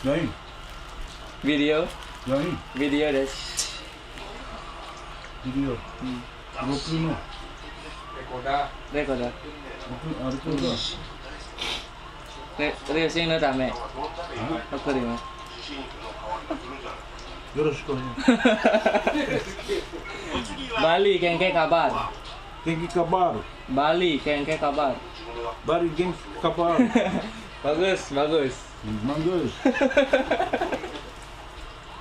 LINE。ビデオ LINE。ビデオです。ビデオ。僕の。レコーダー。僕、あれこだ。Racingのため。わかります。よろしくお願い。Bali, Kengke kabar? Genki kabar. Bali, Kengke kabar? Bali genki kabar. Bagus, bagus. Bagus.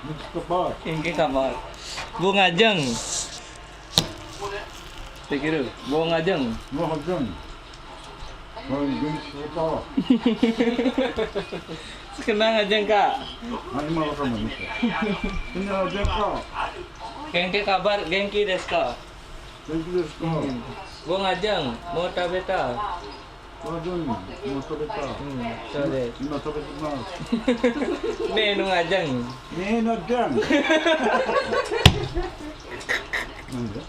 Genki kabar. Kengke kabar. Bung Ajeng. Pikiru, Bung Ajeng. Mau hajan. Bali genki kabar. Kenang Ajeng kak. Ani mau sama nih. Ini aja kak. Kengke kabar, Genki desu ka? Genki desu ka? Bung Ajeng, mau tabeta? Hajan, mau tabeta. So desu. Ima tabetimasu. Ne Bung Ajeng. Ne no jan. Nanda?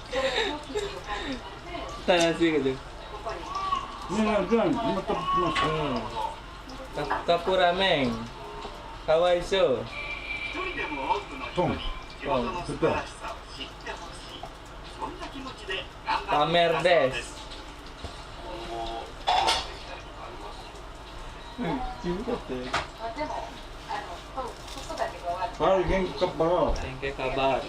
Tanasi gitu. Ne no jan, ima tabetimasu. Kapu ramen. Kawaiso. Tong. Tong. Betul. Pamer des. Bali genki kabar. Kengke kabar.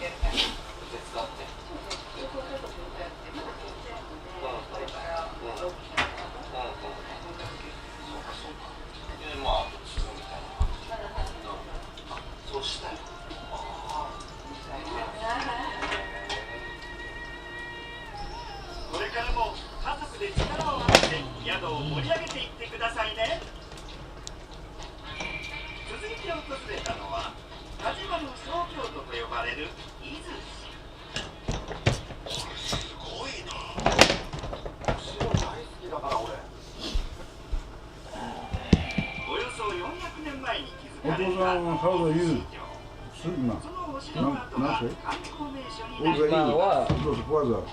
お父さんは how are you? すんな。何歳？今はどうぞ、怖いぞ。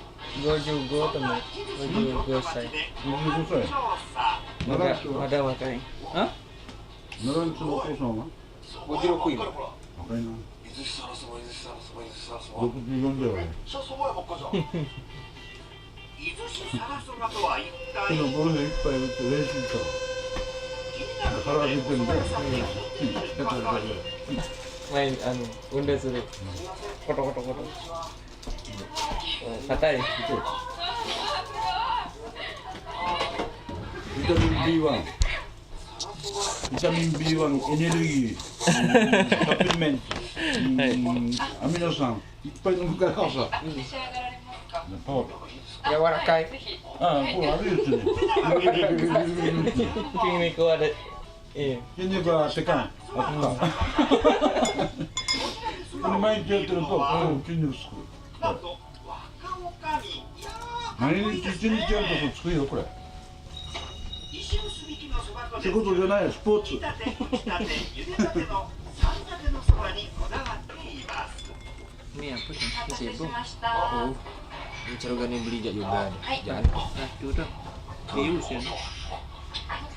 55 teman. 55 歳。 25歳。まだ若い。あ？奈良んちのお父さんは56今。若いな。64だよね。昨日ゴルフ一杯打って練習した。腹出てんだよ。Main unda suruh. Kotok. Patay. 비타민 B1. 비타민 B1 에너지 서플리멘트. 아미노산 いっぱい飲むからさ。パワー。柔らかい。ああ、これあるやつね。筋肉はで。筋肉はてかん。あった。これ毎日やってると筋肉つく。毎日一日やるとつくよこれ。仕事じゃないスポーツ。Ini apa sih? Ini sibuk. Oh, ini cerogan yang beli juga nih. Jangan. Aduh dong. Bius ya.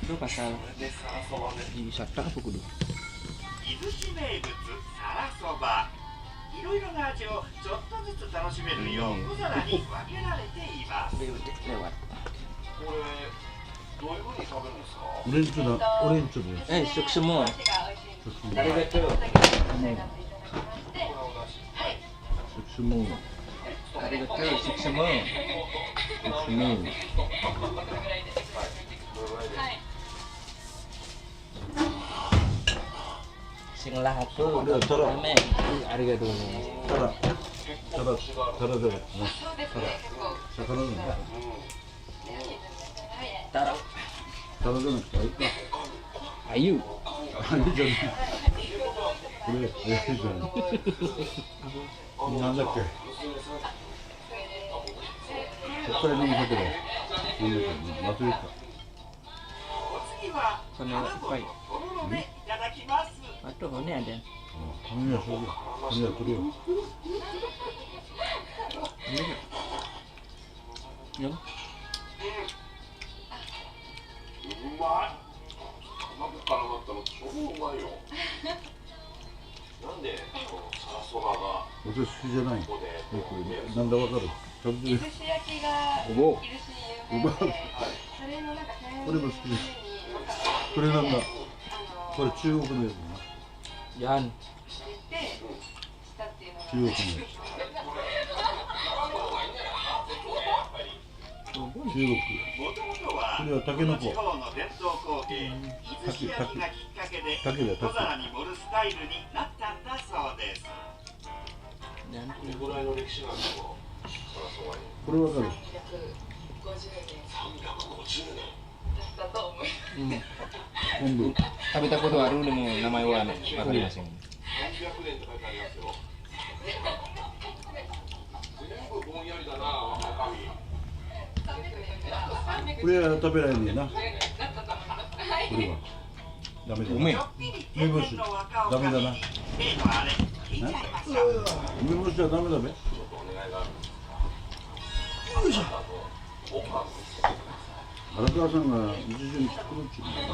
Itu pasal. Di Sata apa kudu? いろいろな味をちょっとずつ楽しめるよう小皿に分けられています。 Lewat. これどういうふうに食べるんですか？ オレンジだ。 Suk semua. Arigato. semua. Arigato, suk semua. semua. Sing lah aku. Udah, taruh. Rame. Arigato. Taruh. Taruh. Taruh dulu. Ayu. Ayuじゃない。これ、じゃない。なんだっけ。これにかけろ。なんだっけ、忘れた。 Kono ipai. Aduh, ini ada. Ini ya, ini ya, ini ya. Ini. Yum. うまい。なんか辛かったの。お寿司じゃない。なんだわかる。食べてみる。寿司焼きがおぼいるし有名で、それのなんかこれも好きです。これなんだ。これ中国のやつな。 Yan. してしたっていうのが中国のやつ。中国。もともとはこれはタケノコこの地方の伝統工芸伊豆市焼きがきっかけでタケだタケ。小皿に盛るスタイルになったんだそうです。 Yan. これわかる。 だと思う。昆布。 食べたことあるでも名前はね、わかりません。これは食べられねえな。これは。ダメだ。うめえ。梅干し。ダメだな。例のあれ聞いちゃいましょう。梅干しはダメだべ。よいしょ。荒川さんが一緒に作るっちゅうんだな。